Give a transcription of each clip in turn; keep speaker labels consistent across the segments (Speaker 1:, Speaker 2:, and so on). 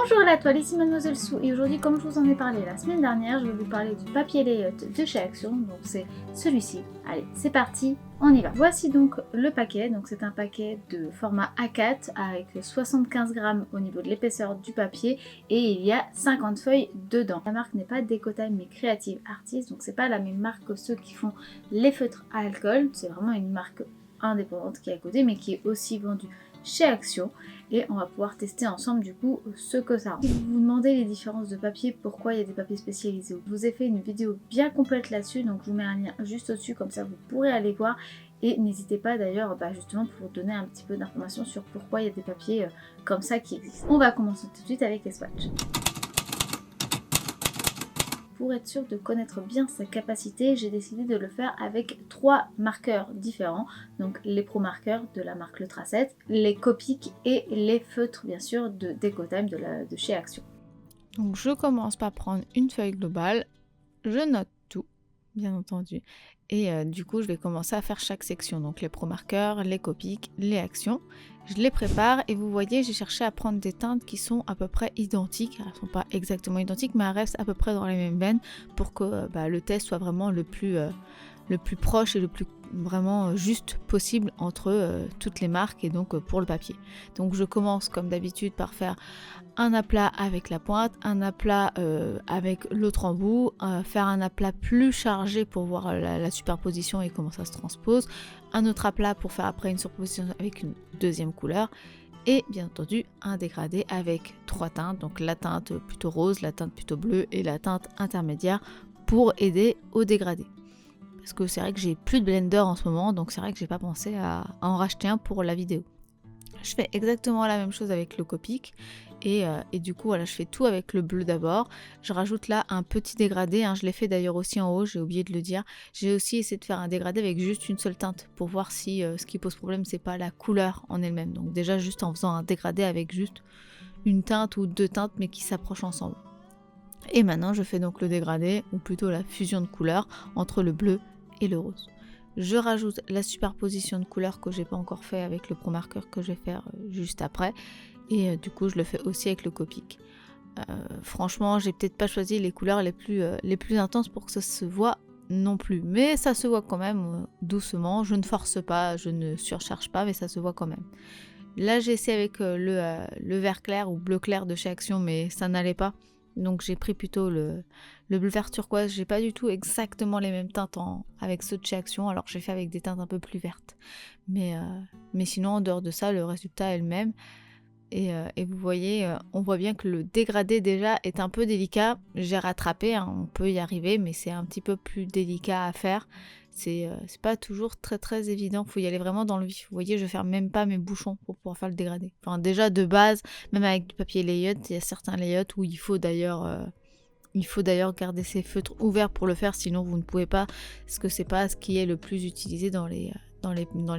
Speaker 1: Bonjour à toi, ici Mademoiselle Sou et aujourd'hui, comme je vous en ai parlé la semaine dernière, je vais vous parler du papier layout de chez Action, donc c'est celui-ci. Allez, c'est parti, on y va. Voici donc le paquet, donc c'est un paquet de format A4 avec 75 grammes au niveau de l'épaisseur du papier et il y a 50 feuilles dedans. La marque n'est pas Decotime mais Creative Artist, donc c'est pas la même marque que ceux qui font les feutres à alcool, c'est vraiment une marque indépendante qui est à côté mais qui est aussi vendue chez Action et on va pouvoir tester ensemble du coup ce que ça rend. Si vous vous demandez les différences de papier, pourquoi il y a des papiers spécialisés, je vous ai fait une vidéo bien complète là-dessus, donc je vous mets un lien juste au-dessus, comme ça vous pourrez aller voir et n'hésitez pas d'ailleurs justement pour vous donner un petit peu d'informations sur pourquoi il y a des papiers comme ça qui existent. On va commencer tout de suite avec les swatchs. Pour être sûr de connaître bien sa capacité, j'ai décidé de le faire avec 3 marqueurs différents. Donc les pro marqueurs de la marque Le Tracette, les Copic et les feutres bien sûr de Decotime de chez Action.
Speaker 2: Donc je commence par prendre une feuille globale, je note tout, bien entendu. Et du coup, je vais commencer à faire chaque section. Donc les pro marqueurs, les Copic, les actions. Je les prépare et vous voyez, j'ai cherché à prendre des teintes qui sont à peu près identiques. Elles ne sont pas exactement identiques, mais elles restent à peu près dans les mêmes veines pour que le test soit vraiment le plus proche et le plus vraiment juste possible entre toutes les marques et donc pour le papier. Donc je commence comme d'habitude par faire un aplat avec la pointe, un aplat avec l'autre embout, faire un aplat plus chargé pour voir la superposition et comment ça se transpose, un autre aplat pour faire après une superposition avec une deuxième couleur et bien entendu un dégradé avec 3 teintes, donc la teinte plutôt rose, la teinte plutôt bleue et la teinte intermédiaire pour aider au dégradé. Parce que c'est vrai que j'ai plus de blender en ce moment, donc c'est vrai que j'ai pas pensé à en racheter un pour la vidéo. Je fais exactement la même chose avec le Copic et du coup voilà, je fais tout avec le bleu d'abord. Je rajoute là un petit dégradé, je l'ai fait d'ailleurs aussi en haut, j'ai oublié de le dire. J'ai aussi essayé de faire un dégradé avec juste une seule teinte pour voir si ce qui pose problème c'est pas la couleur en elle-même. Donc déjà juste en faisant un dégradé avec juste une teinte ou 2 teintes mais qui s'approchent ensemble. Et maintenant je fais donc le dégradé ou plutôt la fusion de couleurs entre le bleu et le rose. Je rajoute la superposition de couleurs que j'ai pas encore fait avec le pro marqueur que je vais faire juste après et du coup je le fais aussi avec le Copic. Franchement j'ai peut-être pas choisi les couleurs les plus intenses pour que ça se voit non plus, mais ça se voit quand même doucement, je ne force pas, je ne surcharge pas, mais ça se voit quand même. Là j'ai essayé avec le vert clair ou bleu clair de chez Action, mais ça n'allait pas. Donc j'ai pris plutôt le bleu vert turquoise. J'ai pas du tout exactement les mêmes teintes avec ceux de chez Action, alors j'ai fait avec des teintes un peu plus vertes. Mais sinon en dehors de ça, le résultat est le même. Et vous voyez, on voit bien que le dégradé déjà est un peu délicat. J'ai rattrapé, on peut y arriver, mais c'est un petit peu plus délicat à faire. C'est pas toujours très très évident, faut y aller vraiment dans le vif. Vous voyez, je ferme même pas mes bouchons pour pouvoir faire le dégradé. Enfin déjà de base, même avec du papier layout, il y a certains layouts où il faut d'ailleurs garder ses feutres ouverts pour le faire, sinon vous ne pouvez pas, parce que c'est pas ce qui est le plus utilisé dans les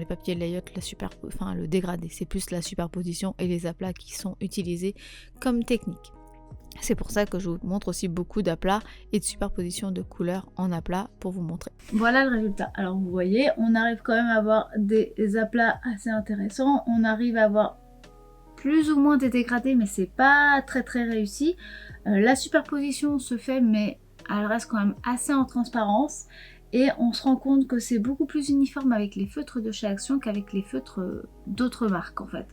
Speaker 2: papiers layout, le dégradé. C'est plus la superposition et les aplats qui sont utilisés comme technique. C'est pour ça que je vous montre aussi beaucoup d'aplats et de superposition de couleurs en aplats pour vous montrer.
Speaker 1: Voilà le résultat. Alors vous voyez, on arrive quand même à avoir des aplats assez intéressants. On arrive à avoir plus ou moins des dégradés, mais c'est pas très très réussi. La superposition se fait, mais elle reste quand même assez en transparence. Et on se rend compte que c'est beaucoup plus uniforme avec les feutres de chez Action qu'avec les feutres d'autres marques en fait.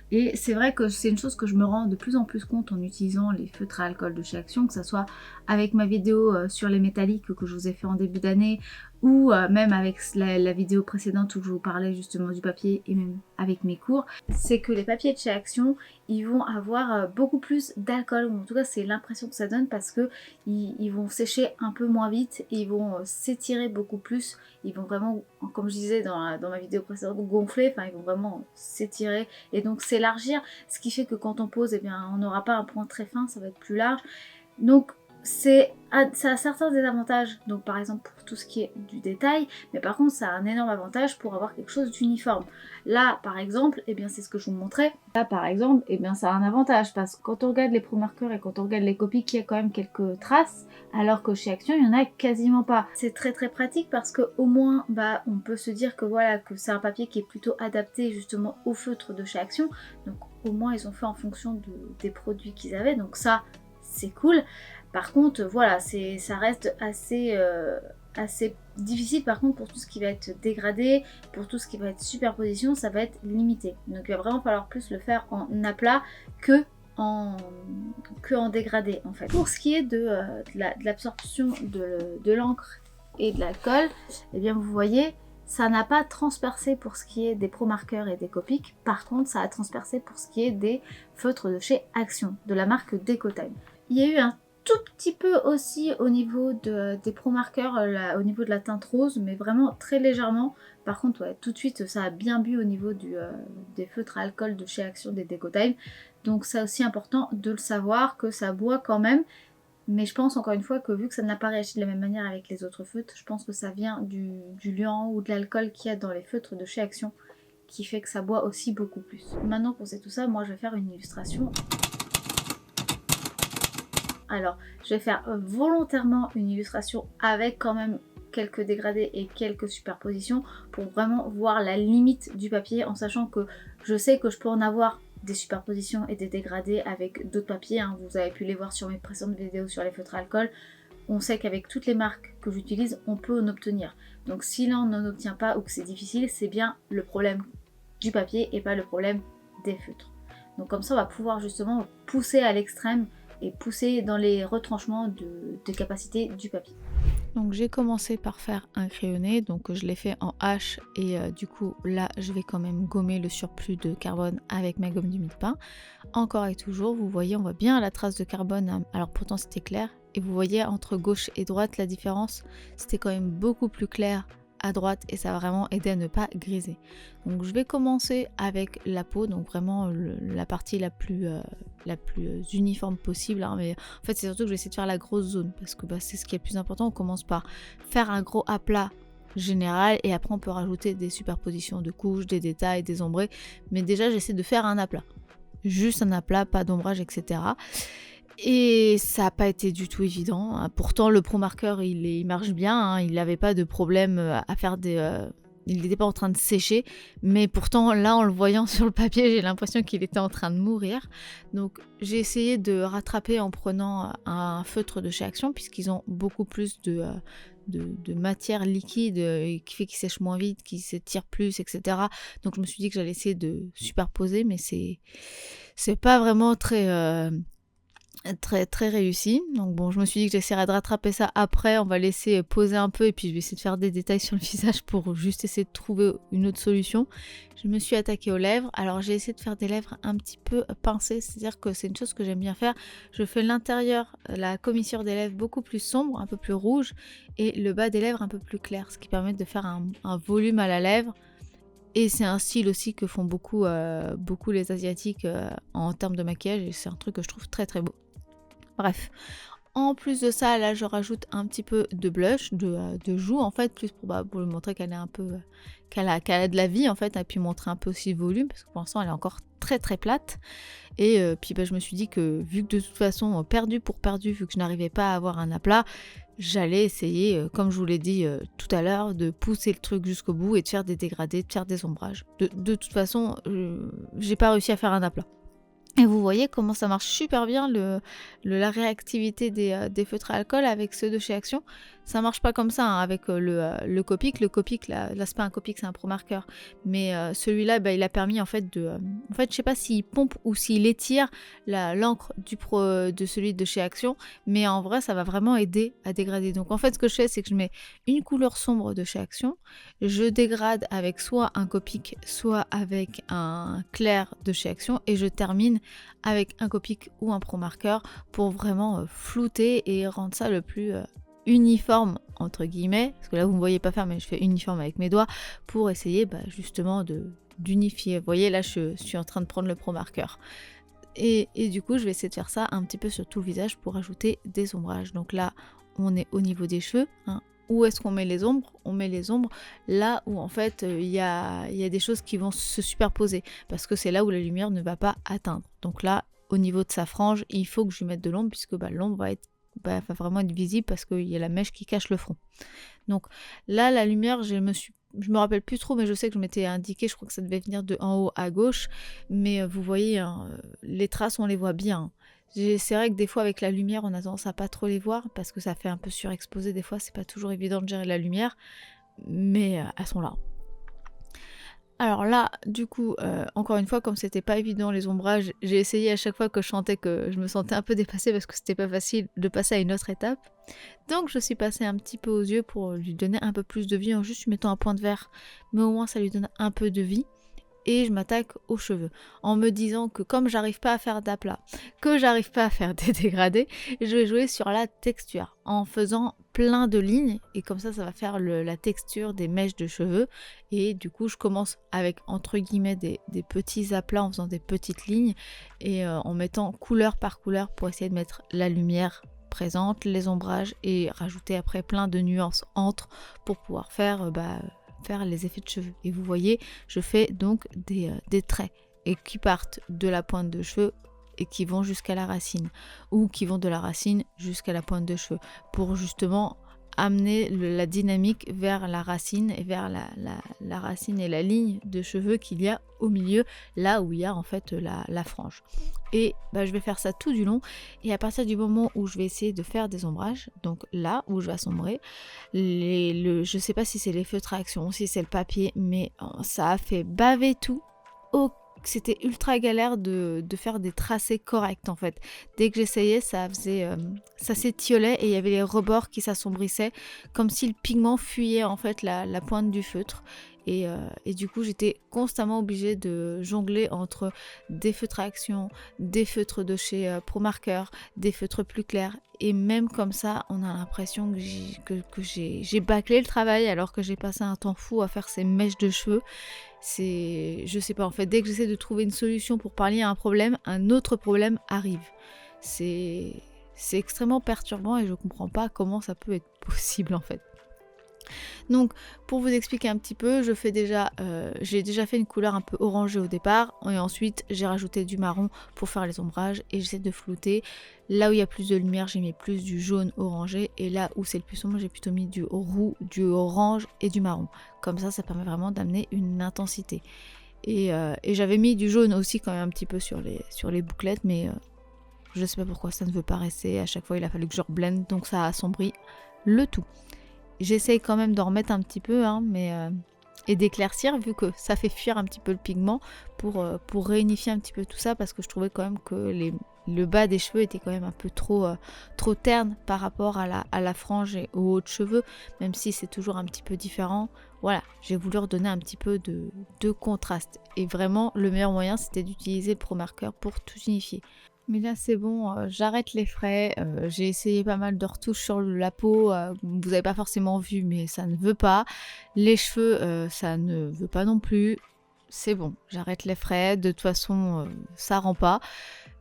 Speaker 1: Et c'est vrai que c'est une chose que je me rends de plus en plus compte en utilisant les feutres à alcool de chez Action, que ce soit avec ma vidéo sur les métalliques que je vous ai fait en début d'année, ou même avec la vidéo précédente où je vous parlais justement du papier et même avec mes cours, c'est que les papiers de chez Action, ils vont avoir beaucoup plus d'alcool, ou en tout cas c'est l'impression que ça donne parce que ils vont sécher un peu moins vite et ils vont s'étirer beaucoup plus, ils vont vraiment, comme je disais dans ma vidéo précédente, gonfler, enfin ils vont vraiment s'étirer et donc s'élargir, ce qui fait que quand on pose, eh bien, on n'aura pas un point très fin, ça va être plus large. Donc ça a certains désavantages, donc par exemple pour tout ce qui est du détail, mais par contre ça a un énorme avantage pour avoir quelque chose d'uniforme. Là par exemple, eh bien c'est ce que je vous montrais, là par exemple, eh bien ça a un avantage, parce que quand on regarde les pro marqueurs et quand on regarde les copies, il y a quand même quelques traces, alors que chez Action il y en a quasiment pas. C'est très très pratique parce que au moins on peut se dire que voilà, que c'est un papier qui est plutôt adapté justement au feutre de chez Action, donc au moins ils ont fait en fonction des produits qu'ils avaient, donc ça c'est cool. Par contre, voilà, ça reste assez difficile par contre pour tout ce qui va être dégradé, pour tout ce qui va être superposition, ça va être limité. Donc il va vraiment falloir plus le faire en aplat que en dégradé en fait. Pour ce qui est de l'absorption de l'encre et de l'alcool, eh bien vous voyez, ça n'a pas transpercé pour ce qui est des pro marqueurs et des Copic. Par contre, ça a transpercé pour ce qui est des feutres de chez Action, de la marque Decotime. Il y a eu un tout petit peu aussi au niveau des pro marqueurs, au niveau de la teinte rose, mais vraiment très légèrement. Par contre, ouais, tout de suite, ça a bien bu au niveau des feutres à alcool de chez Action, des Decotime. Donc c'est aussi important de le savoir, que ça boit quand même. Mais je pense encore une fois que vu que ça n'a pas réagi de la même manière avec les autres feutres, je pense que ça vient du luant ou de l'alcool qu'il y a dans les feutres de chez Action, qui fait que ça boit aussi beaucoup plus. Maintenant qu'on sait tout ça, moi je vais faire une illustration. Alors, je vais faire volontairement une illustration avec quand même quelques dégradés et quelques superpositions pour vraiment voir la limite du papier, en sachant que je sais que je peux en avoir des superpositions et des dégradés avec d'autres papiers, hein. Vous avez pu les voir sur mes précédentes vidéos sur les feutres à alcool. On sait qu'avec toutes les marques que j'utilise, on peut en obtenir. Donc si là on n'en obtient pas ou que c'est difficile, c'est bien le problème du papier et pas le problème des feutres. Donc comme ça on va pouvoir justement pousser à l'extrême et pousser dans les retranchements de capacité du papier.
Speaker 2: Donc j'ai commencé par faire un crayonné, donc je l'ai fait en H et du coup là je vais quand même gommer le surplus de carbone avec ma gomme du mie-de-pain. Encore et toujours, vous voyez, on voit bien la trace de carbone, hein. Alors pourtant c'était clair, et vous voyez entre gauche et droite la différence, c'était quand même beaucoup plus clair à droite et ça va vraiment aider à ne pas griser. Donc je vais commencer avec la peau, donc vraiment la partie la plus uniforme possible, hein, mais en fait c'est surtout que je vais essayer de faire la grosse zone parce que c'est ce qui est le plus important. On commence par faire un gros aplat général et après on peut rajouter des superpositions de couches, des détails, des ombrés, mais déjà j'essaie de faire un aplat, juste un aplat, pas d'ombrage, etc. Et ça n'a pas été du tout évident. Pourtant, le Pro Marker, il marche bien, hein. Il n'avait pas de problème à faire il n'était pas en train de sécher. Mais pourtant, là, en le voyant sur le papier, j'ai l'impression qu'il était en train de mourir. Donc, j'ai essayé de rattraper en prenant un feutre de chez Action, puisqu'ils ont beaucoup plus de matière liquide qui fait qu'il sèche moins vite, qu'il s'étire plus, etc. Donc, je me suis dit que j'allais essayer de superposer, mais c'est pas vraiment très réussi. Donc bon, je me suis dit que j'essaierais de rattraper ça après, on va laisser poser un peu et puis je vais essayer de faire des détails sur le visage pour juste essayer de trouver une autre solution. Je me suis attaquée aux lèvres. Alors j'ai essayé de faire des lèvres un petit peu pincées, c'est-à-dire que c'est une chose que j'aime bien faire. Je fais l'intérieur, la commissure des lèvres beaucoup plus sombre, un peu plus rouge, et le bas des lèvres un peu plus clair, ce qui permet de faire un volume à la lèvre. Et c'est un style aussi que font beaucoup les Asiatiques en termes de maquillage, et c'est un truc que je trouve très très beau. Bref, en plus de ça, là je rajoute un petit peu de blush, de joue en fait, plus pour lui montrer qu'elle est un peu, qu'elle a de la vie en fait, et puis montrer un peu aussi le volume, parce que pour l'instant elle est encore très très plate. Et puis je me suis dit que vu que de toute façon, perdu pour perdu, vu que je n'arrivais pas à avoir un aplat, j'allais essayer, comme je vous l'ai dit tout à l'heure, de pousser le truc jusqu'au bout et de faire des dégradés, de faire des ombrages. De toute façon, j'ai pas réussi à faire un aplat. Et vous voyez comment ça marche super bien la réactivité des feutres à alcool avec ceux de chez Action. Ça marche pas comme ça, hein, avec le Copic. Le Copic, là c'est pas un Copic, c'est un Pro Marker. Mais celui-là, il a permis en fait en fait, je sais pas s'il pompe ou s'il étire l'encre de celui de chez Action. Mais en vrai, ça va vraiment aider à dégrader. Donc en fait, ce que je fais, c'est que je mets une couleur sombre de chez Action. Je dégrade avec soit un Copic, soit avec un clair de chez Action. Et je termine avec un Copic ou un Pro Marker pour vraiment flouter et rendre ça le plus uniforme entre guillemets, parce que là vous ne me voyez pas faire, mais je fais uniforme avec mes doigts pour essayer justement d'unifier. Vous voyez, là je suis en train de prendre le Pro Marker Et du coup, je vais essayer de faire ça un petit peu sur tout le visage pour ajouter des ombrages. Donc là, on est au niveau des cheveux, hein. Où est-ce qu'on met les ombres? On met les ombres là où en fait il y a des choses qui vont se superposer, parce que c'est là où la lumière ne va pas atteindre. Donc là, au niveau de sa frange, il faut que je lui mette de l'ombre, puisque l'ombre va vraiment être visible parce qu'il y a la mèche qui cache le front. Donc là, la lumière, je me rappelle plus trop, mais je sais que je m'étais indiqué, je crois que ça devait venir de en haut à gauche, mais vous voyez, hein, les traces, on les voit bien. C'est vrai que des fois avec la lumière on a tendance à pas trop les voir parce que ça fait un peu surexposé, des fois c'est pas toujours évident de gérer la lumière, mais elles sont là. Alors là, du coup, encore une fois, comme c'était pas évident les ombrages, j'ai essayé à chaque fois que je chantais, que je me sentais un peu dépassée parce que c'était pas facile de passer à une autre étape. Donc je suis passée un petit peu aux yeux pour lui donner un peu plus de vie en juste lui mettant un point de vert, mais au moins ça lui donne un peu de vie. Et je m'attaque aux cheveux en me disant que comme j'arrive pas à faire d'aplat, que j'arrive pas à faire des dégradés, je vais jouer sur la texture en faisant plein de lignes, et comme ça va faire la texture des mèches de cheveux. Et du coup je commence avec entre guillemets des petits aplats en faisant des petites lignes et en mettant couleur par couleur pour essayer de mettre la lumière présente, les ombrages, et rajouter après plein de nuances entre pour pouvoir faire les effets de cheveux. Et vous voyez, je fais donc des traits et qui partent de la pointe de cheveux et qui vont jusqu'à la racine, ou qui vont de la racine jusqu'à la pointe de cheveux, pour justement amener la dynamique vers la racine et vers la racine et la ligne de cheveux qu'il y a au milieu, là où il y a en fait la frange. Et je vais faire ça tout du long, et à partir du moment où je vais essayer de faire des ombrages, donc là où je vais assombrer, je sais pas si c'est les feutres à action, si c'est le papier, mais ça a fait baver tout. C'était ultra galère de faire des tracés corrects en fait. Dès que j'essayais, ça s'étiolait et il y avait les rebords qui s'assombrissaient, comme si le pigment fuyait en fait la pointe du feutre. Et du coup, j'étais constamment obligée de jongler entre des feutres à action, des feutres de chez Pro Marker, des feutres plus clairs. Et même comme ça, on a l'impression que j'ai bâclé le travail alors que j'ai passé un temps fou à faire ces mèches de cheveux. Je sais pas, en fait, dès que j'essaie de trouver une solution pour pallier à un problème, un autre problème arrive. C'est extrêmement perturbant et je comprends pas comment ça peut être possible en fait. Donc pour vous expliquer un petit peu, j'ai déjà fait une couleur un peu orangée au départ, et ensuite j'ai rajouté du marron pour faire les ombrages, et j'essaie de flouter. Là où il y a plus de lumière, j'ai mis plus du jaune orangé, et là où c'est le plus sombre, j'ai plutôt mis du roux, du orange et du marron. Comme ça permet vraiment d'amener une intensité. Et j'avais mis du jaune aussi quand même un petit peu sur les bouclettes, mais je sais pas pourquoi ça ne veut pas rester. À chaque fois il a fallu que je reblende, donc ça a assombri le tout. J'essaye quand même d'en remettre un petit peu, hein, et d'éclaircir, vu que ça fait fuir un petit peu le pigment, pour réunifier un petit peu tout ça, parce que je trouvais quand même que le bas des cheveux était quand même un peu trop terne par rapport à la frange et aux hauts de cheveux, même si c'est toujours un petit peu différent. Voilà, j'ai voulu redonner un petit peu de contraste. Et vraiment, le meilleur moyen, c'était d'utiliser le Pro Marker pour tout unifier. Mais là c'est bon, j'arrête les frais, j'ai essayé pas mal de retouches sur la peau, vous n'avez pas forcément vu, mais ça ne veut pas. Les cheveux, ça ne veut pas non plus. C'est bon, j'arrête les frais, de toute façon ça rend pas.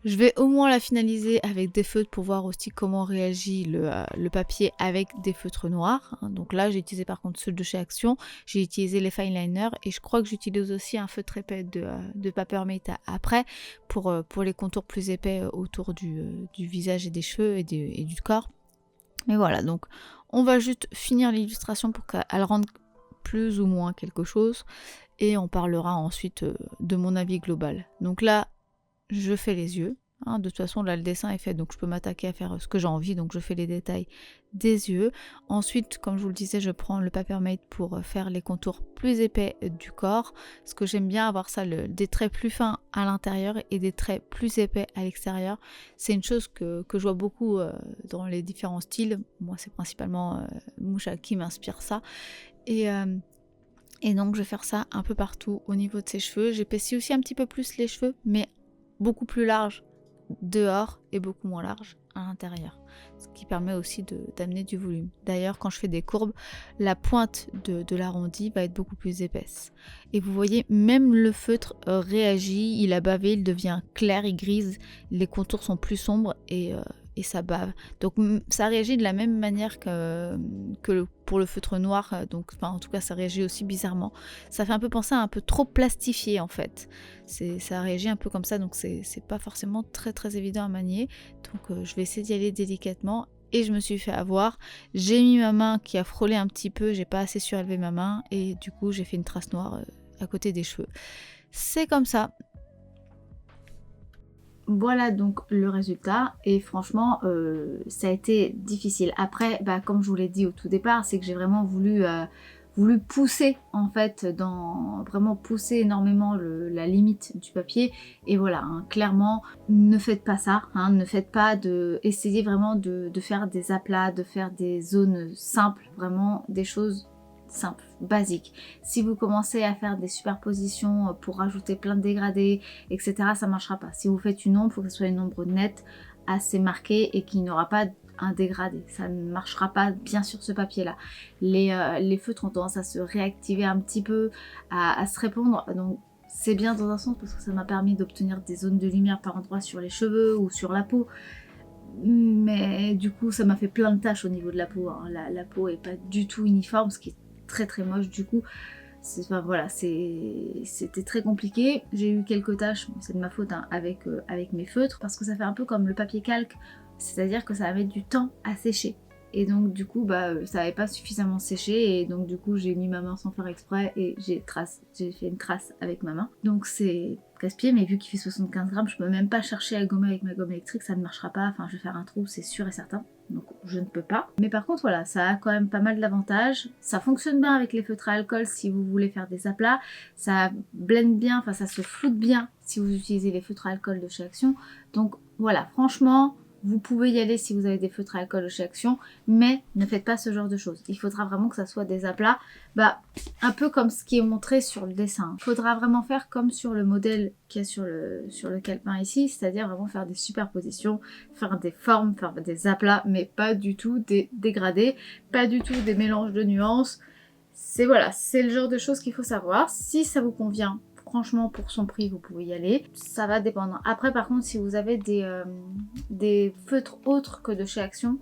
Speaker 2: Je vais au moins la finaliser avec des feutres pour voir aussi comment réagit le papier avec des feutres noirs, hein. Donc là j'ai utilisé par contre ceux de chez Action, j'ai utilisé les fine liners, et je crois que j'utilise aussi un feutre épais de Papermate après pour les contours plus épais autour du visage et des cheveux et du corps. Mais voilà, donc on va juste finir l'illustration pour qu'elle rende plus ou moins quelque chose, et on parlera ensuite de mon avis global. Donc là je fais les yeux, hein. De toute façon là le dessin est fait, donc je peux m'attaquer à faire ce que j'ai envie, donc je fais les détails des yeux. Ensuite, comme je vous le disais, je prends le Papermate pour faire les contours plus épais du corps, parce que j'aime bien avoir ça, des traits plus fins à l'intérieur et des traits plus épais à l'extérieur. C'est une chose que je vois beaucoup dans les différents styles. Moi c'est principalement Moucha qui m'inspire ça, et donc je vais faire ça un peu partout au niveau de ses cheveux. J'épaissis aussi un petit peu plus les cheveux, mais beaucoup plus large dehors et beaucoup moins large à l'intérieur, ce qui permet aussi d'amener du volume. D'ailleurs, quand je fais des courbes, la pointe de l'arrondi va être beaucoup plus épaisse. Et vous voyez, même le feutre réagit, il a bavé, il devient clair, il grise, les contours sont plus sombres et ça bave. Donc ça réagit de la même manière pour le feutre noir, donc en tout cas ça réagit aussi bizarrement. Ça fait un peu penser à un peu trop plastifié en fait. Ça réagit un peu comme ça, donc c'est pas forcément très très évident à manier. Donc je vais essayer d'y aller délicatement. Et je me suis fait avoir, j'ai mis ma main qui a frôlé un petit peu, j'ai pas assez surélevé ma main et du coup j'ai fait une trace noire à côté des cheveux. C'est comme ça.
Speaker 1: Voilà donc le résultat et franchement ça a été difficile. Après comme je vous l'ai dit au tout départ, c'est que j'ai vraiment voulu pousser en fait, vraiment pousser énormément la limite du papier. Et voilà, hein, clairement ne faites pas ça, hein, ne faites pas essayez vraiment de faire des aplats, de faire des zones simples, vraiment des choses simple, basique. Si vous commencez à faire des superpositions pour rajouter plein de dégradés, etc., ça marchera pas. Si vous faites une ombre, il faut que ce soit une ombre nette, assez marquée et qui n'aura pas un dégradé. Ça ne marchera pas bien sur ce papier-là. Les feutres ont tendance à se réactiver un petit peu, à se répondre. Donc c'est bien dans un sens parce que ça m'a permis d'obtenir des zones de lumière par endroits sur les cheveux ou sur la peau. Mais du coup, ça m'a fait plein de taches au niveau de la peau. Hein. La peau est pas du tout uniforme, ce qui est très très moche du coup. Voilà, c'était très compliqué. J'ai eu quelques taches, c'est de ma faute, hein, avec mes feutres, parce que ça fait un peu comme le papier calque, c'est-à-dire que ça va mettre du temps à sécher. Et donc du coup, ça n'avait pas suffisamment séché, et donc du coup j'ai mis ma main sans faire exprès, et j'ai fait une trace avec ma main. Donc c'est casse-pied, mais vu qu'il fait 75 grammes, je peux même pas chercher à gommer avec ma gomme électrique, ça ne marchera pas, enfin je vais faire un trou, c'est sûr et certain. Donc je ne peux pas. Mais par contre voilà, ça a quand même pas mal d'avantages. Ça fonctionne bien avec les feutres à alcool si vous voulez faire des aplats. Ça blende bien, enfin ça se floute bien si vous utilisez les feutres à alcool de chez Action. Donc voilà, franchement, vous pouvez y aller si vous avez des feutres à alcool de chez Action, mais ne faites pas ce genre de choses. Il faudra vraiment que ça soit des aplats, un peu comme ce qui est montré sur le dessin. Il faudra vraiment faire comme sur le modèle qu'il y a sur le calepin ici, c'est-à-dire vraiment faire des superpositions, faire des formes, faire des aplats, mais pas du tout des dégradés, pas du tout des mélanges de nuances. C'est le genre de choses qu'il faut savoir. Si ça vous convient, franchement, pour son prix, vous pouvez y aller. Ça va dépendre. Après, par contre, si vous avez des feutres autres que de chez Action,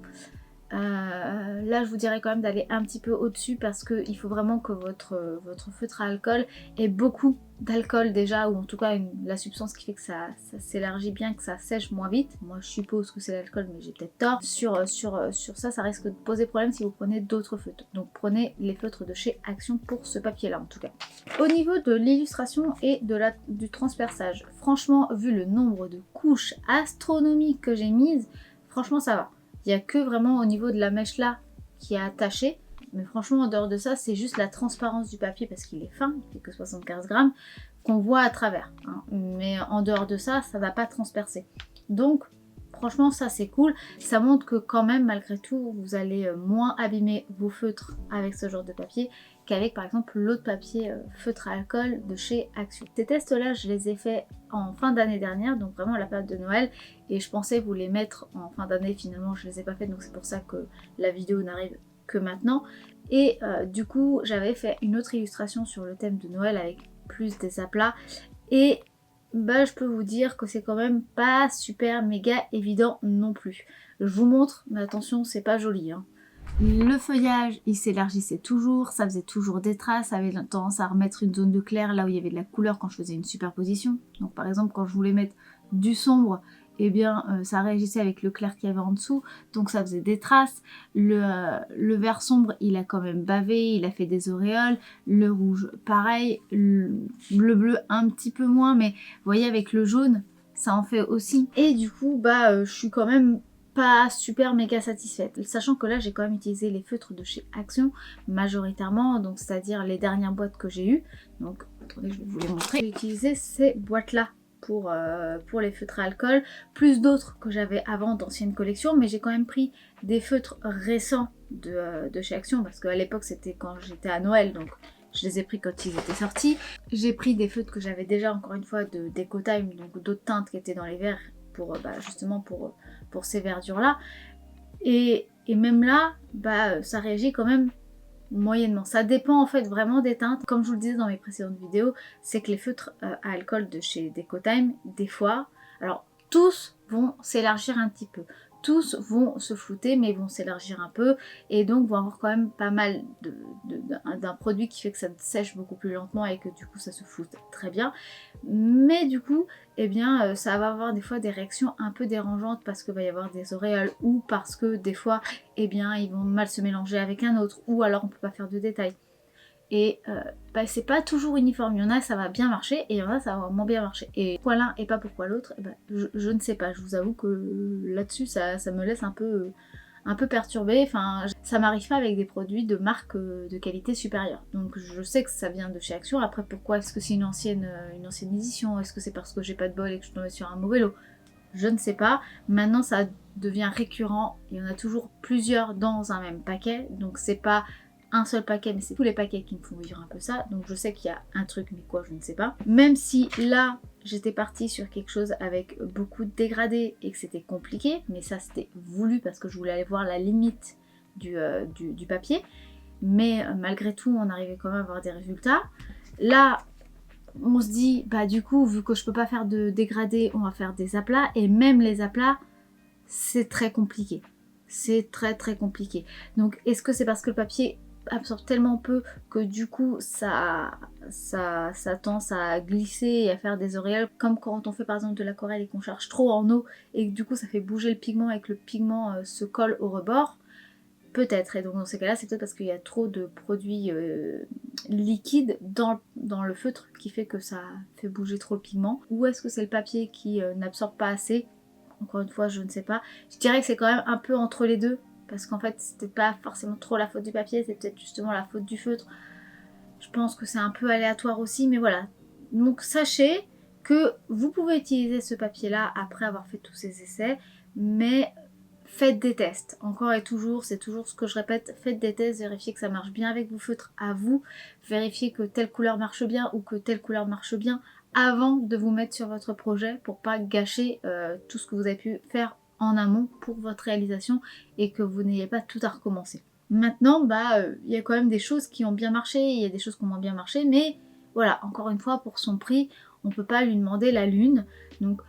Speaker 1: là, je vous dirais quand même d'aller un petit peu au-dessus parce qu'il faut vraiment que votre feutre à alcool ait beaucoup d'alcool déjà, ou en tout cas la substance qui fait que ça s'élargit bien, que ça sèche moins vite. Moi, je suppose que c'est l'alcool, mais j'ai peut-être tort. Sur ça risque de poser problème si vous prenez d'autres feutres. Donc, prenez les feutres de chez Action pour ce papier-là, en tout cas. Au niveau de l'illustration et du transperçage, franchement, vu le nombre de couches astronomiques que j'ai mises, franchement, ça va. Il n'y a que vraiment au niveau de la mèche là qui est attachée. Mais franchement, en dehors de ça, c'est juste la transparence du papier parce qu'il est fin, il fait que 75 grammes, qu'on voit à travers. Hein. Mais en dehors de ça, ça ne va pas transpercer. Donc, franchement, ça c'est cool. Ça montre que quand même, malgré tout, vous allez moins abîmer vos feutres avec ce genre de papier qu'avec par exemple l'autre papier feutre à alcool de chez Action. Ces tests-là, je les ai faits en fin d'année dernière, donc vraiment à la période de Noël, et je pensais vous les mettre en fin d'année, finalement je les ai pas fait, donc c'est pour ça que la vidéo n'arrive que maintenant. Et du coup, j'avais fait une autre illustration sur le thème de Noël avec plus des aplats, et je peux vous dire que c'est quand même pas super méga évident non plus. Je vous montre, mais attention, c'est pas joli, hein. Le feuillage, il s'élargissait toujours, ça faisait toujours des traces, ça avait tendance à remettre une zone de clair là où il y avait de la couleur quand je faisais une superposition. Donc par exemple, quand je voulais mettre du sombre, eh bien ça réagissait avec le clair qu'il y avait en dessous, donc ça faisait des traces. Le vert sombre, il a quand même bavé, il a fait des auréoles. Le rouge, pareil. Le bleu, un petit peu moins, mais vous voyez, avec le jaune, ça en fait aussi. Et du coup, je suis quand même pas super méga satisfaite, sachant que là j'ai quand même utilisé les feutres de chez Action majoritairement, donc c'est-à-dire les dernières boîtes que j'ai eues. Donc attendez, je vais vous les montrer. J'ai utilisé ces boîtes là pour les feutres à alcool, plus d'autres que j'avais avant d'anciennes collections, mais j'ai quand même pris des feutres récents de chez Action, parce qu'à l'époque c'était quand j'étais à Noël, donc je les ai pris quand ils étaient sortis. J'ai pris des feutres que j'avais déjà, encore une fois, de Decotime, donc d'autres teintes qui étaient dans les verres, justement pour pour ces verdures-là. Et même là, ça réagit quand même moyennement. Ça dépend en fait vraiment des teintes. Comme je vous le disais dans mes précédentes vidéos, c'est que les feutres à alcool de chez Decotime, des fois, alors tous vont s'élargir un petit peu. Tous vont se flouter mais vont s'élargir un peu et donc vont avoir quand même pas mal d'un produit qui fait que ça sèche beaucoup plus lentement et que du coup ça se floute très bien. Mais du coup, eh bien ça va avoir des fois des réactions un peu dérangeantes parce qu'il va y avoir des auréoles ou parce que des fois, eh bien ils vont mal se mélanger avec un autre ou alors on peut pas faire de détails. Et c'est pas toujours uniforme, il y en a ça va bien marcher et il y en a ça va moins bien marcher. Et pourquoi l'un et pas pourquoi l'autre, je ne sais pas, je vous avoue que là-dessus ça me laisse un peu perturbée. Enfin, ça m'arrive pas avec des produits de marque de qualité supérieure. Donc je sais que ça vient de chez Action, après pourquoi est-ce que c'est une ancienne édition, est-ce que c'est parce que j'ai pas de bol et que je suis tombée sur un mauvais lot, je ne sais pas. Maintenant ça devient récurrent, il y en a toujours plusieurs dans un même paquet, donc c'est pas un seul paquet, mais c'est tous les paquets qui me font vivre un peu ça. Donc je sais qu'il y a un truc, mais quoi, je ne sais pas. Même si là, j'étais partie sur quelque chose avec beaucoup de dégradés et que c'était compliqué, mais ça c'était voulu parce que je voulais aller voir la limite du papier. Mais malgré tout, on arrivait quand même à avoir des résultats. Là, on se dit, du coup, vu que je peux pas faire de dégradés, on va faire des aplats. Et même les aplats, c'est très compliqué. C'est très très compliqué. Donc est-ce que c'est parce que le papier absorbe tellement peu que du coup ça tend à glisser et à faire des auréoles, comme quand on fait par exemple de l'aquarelle et qu'on charge trop en eau et que du coup ça fait bouger le pigment et que le pigment se colle au rebord? Peut-être. Et donc dans ces cas-là, c'est peut-être parce qu'il y a trop de produits liquides dans le feutre qui fait que ça fait bouger trop le pigment. Ou est-ce que c'est le papier qui n'absorbe pas assez? Encore une fois, je ne sais pas. Je dirais que c'est quand même un peu entre les deux. Parce qu'en fait, c'était pas forcément trop la faute du papier, c'est peut-être justement la faute du feutre. Je pense que c'est un peu aléatoire aussi, mais voilà. Donc sachez que vous pouvez utiliser ce papier-là après avoir fait tous ces essais, mais faites des tests. Encore et toujours, c'est toujours ce que je répète, faites des tests, vérifiez que ça marche bien avec vos feutres à vous, vérifiez que telle couleur marche bien ou que telle couleur marche bien avant de vous mettre sur votre projet pour pas gâcher tout ce que vous avez pu faire en amont pour votre réalisation et que vous n'ayez pas tout à recommencer. Maintenant, il y a quand même des choses qui ont bien marché, il y a des choses qui ont moins bien marché, mais voilà, encore une fois, pour son prix, on peut pas lui demander la lune. Donc,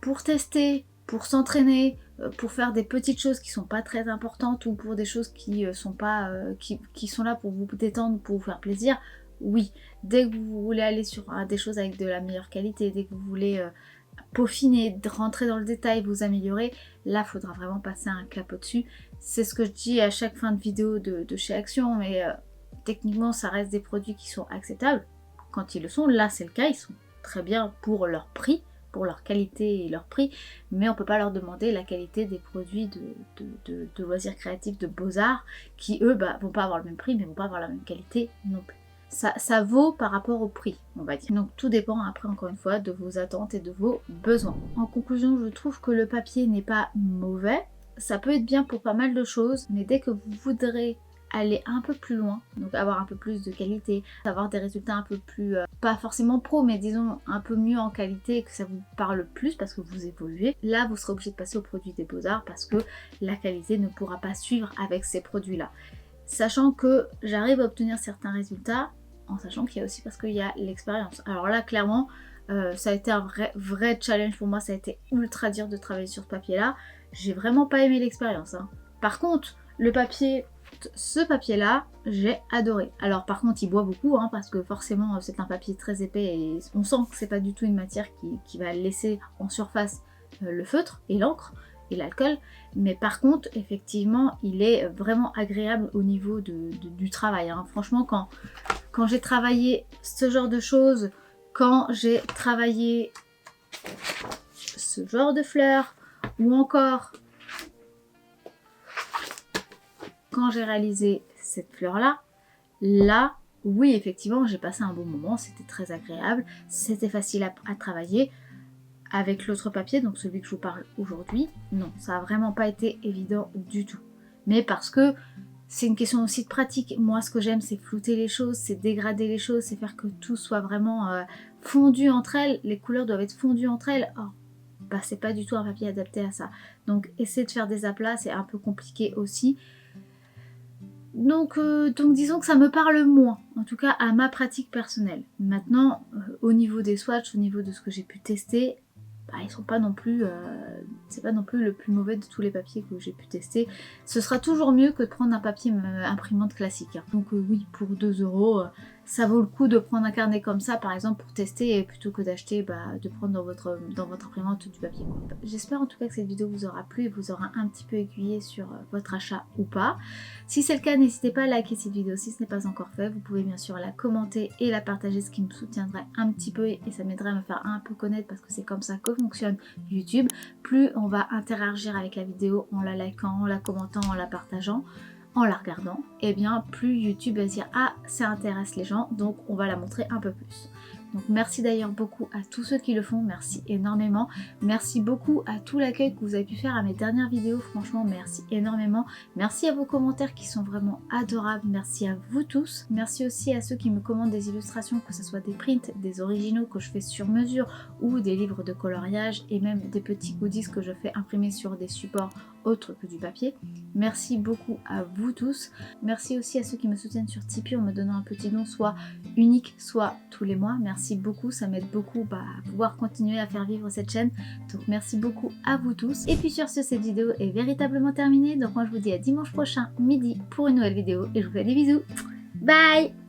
Speaker 1: pour tester, pour s'entraîner, pour faire des petites choses qui sont pas très importantes ou pour des choses qui sont pas, qui sont là pour vous détendre, pour vous faire plaisir, oui. Dès que vous voulez aller sur des choses avec de la meilleure qualité, dès que vous voulez peaufiner, rentrer dans le détail, vous améliorer, là il faudra vraiment passer un cap au-dessus. C'est ce que je dis à chaque fin de vidéo de chez Action, mais techniquement ça reste des produits qui sont acceptables quand ils le sont. Là c'est le cas, ils sont très bien pour leur prix, pour leur qualité et leur prix, mais on peut pas leur demander la qualité des produits de loisirs créatifs, de beaux-arts, qui eux vont pas avoir le même prix, mais vont pas avoir la même qualité non plus. Ça vaut par rapport au prix, on va dire. Donc tout dépend après, encore une fois, de vos attentes et de vos besoins. En conclusion, je trouve que le papier n'est pas mauvais. Ça peut être bien pour pas mal de choses, mais dès que vous voudrez aller un peu plus loin, donc avoir un peu plus de qualité, avoir des résultats un peu plus, pas forcément pro, mais disons un peu mieux en qualité et que ça vous parle plus parce que vous évoluez, là vous serez obligé de passer aux produits des Beaux-Arts parce que la qualité ne pourra pas suivre avec ces produits-là. Sachant que j'arrive à obtenir certains résultats, en sachant qu'il y a aussi parce qu'il y a l'expérience. Alors là, clairement, ça a été un vrai challenge pour moi, ça a été ultra dur de travailler sur ce papier-là. J'ai vraiment pas aimé l'expérience, hein. Par contre, le papier, ce papier-là, j'ai adoré. Alors par contre, il boit beaucoup, hein, parce que forcément, c'est un papier très épais et on sent que c'est pas du tout une matière qui va laisser en surface le feutre et l'encre et l'alcool, mais par contre effectivement il est vraiment agréable au niveau du travail, hein. Franchement quand j'ai travaillé ce genre de choses, quand j'ai travaillé ce genre de fleurs ou encore quand j'ai réalisé cette fleur là oui effectivement j'ai passé un bon moment, c'était très agréable, c'était facile à travailler. Avec l'autre papier, donc celui que je vous parle aujourd'hui, non, ça a vraiment pas été évident du tout. Mais parce que c'est une question aussi de pratique. Moi, ce que j'aime, c'est flouter les choses, c'est dégrader les choses, c'est faire que tout soit vraiment fondu entre elles. Les couleurs doivent être fondues entre elles. Or, bah, c'est pas du tout un papier adapté à ça. Donc essayer de faire des aplats, c'est un peu compliqué aussi. Donc disons que ça me parle moins, en tout cas à ma pratique personnelle. Maintenant, au niveau des swatchs, au niveau de ce que j'ai pu tester, bah, ils sont pas non plus, c'est pas non plus le plus mauvais de tous les papiers que j'ai pu tester. Ce sera toujours mieux que de prendre un papier imprimante classique, hein. Donc oui, pour 2 €, ça vaut le coup de prendre un carnet comme ça, par exemple, pour tester, plutôt que d'acheter, de prendre dans votre imprimante du papier, quoi. J'espère en tout cas que cette vidéo vous aura plu et vous aura un petit peu aiguillé sur votre achat ou pas. Si c'est le cas, n'hésitez pas à liker cette vidéo si ce n'est pas encore fait. Vous pouvez bien sûr la commenter et la partager, ce qui me soutiendrait un petit peu et ça m'aiderait à me faire un peu connaître parce que c'est comme ça que fonctionne YouTube. Plus on va interagir avec la vidéo en la likant, en la commentant, en la partageant, en la regardant, et bien plus YouTube va se dire ah, ça intéresse les gens, donc on va la montrer un peu plus. Donc merci d'ailleurs beaucoup à tous ceux qui le font, merci énormément. Merci beaucoup à tout l'accueil que vous avez pu faire à mes dernières vidéos, franchement merci énormément. Merci à vos commentaires qui sont vraiment adorables, merci à vous tous. Merci aussi à ceux qui me commandent des illustrations, que ce soit des prints, des originaux que je fais sur mesure ou des livres de coloriage et même des petits goodies que je fais imprimer sur des supports autres que du papier. Merci beaucoup à vous tous. Merci aussi à ceux qui me soutiennent sur Tipeee en me donnant un petit don, soit unique, soit tous les mois. Merci beaucoup, ça m'aide beaucoup à pouvoir continuer à faire vivre cette chaîne. Donc merci beaucoup à vous tous. Et puis sur ce, cette vidéo est véritablement terminée. Donc moi je vous dis à dimanche prochain midi pour une nouvelle vidéo et je vous fais des bisous. Bye!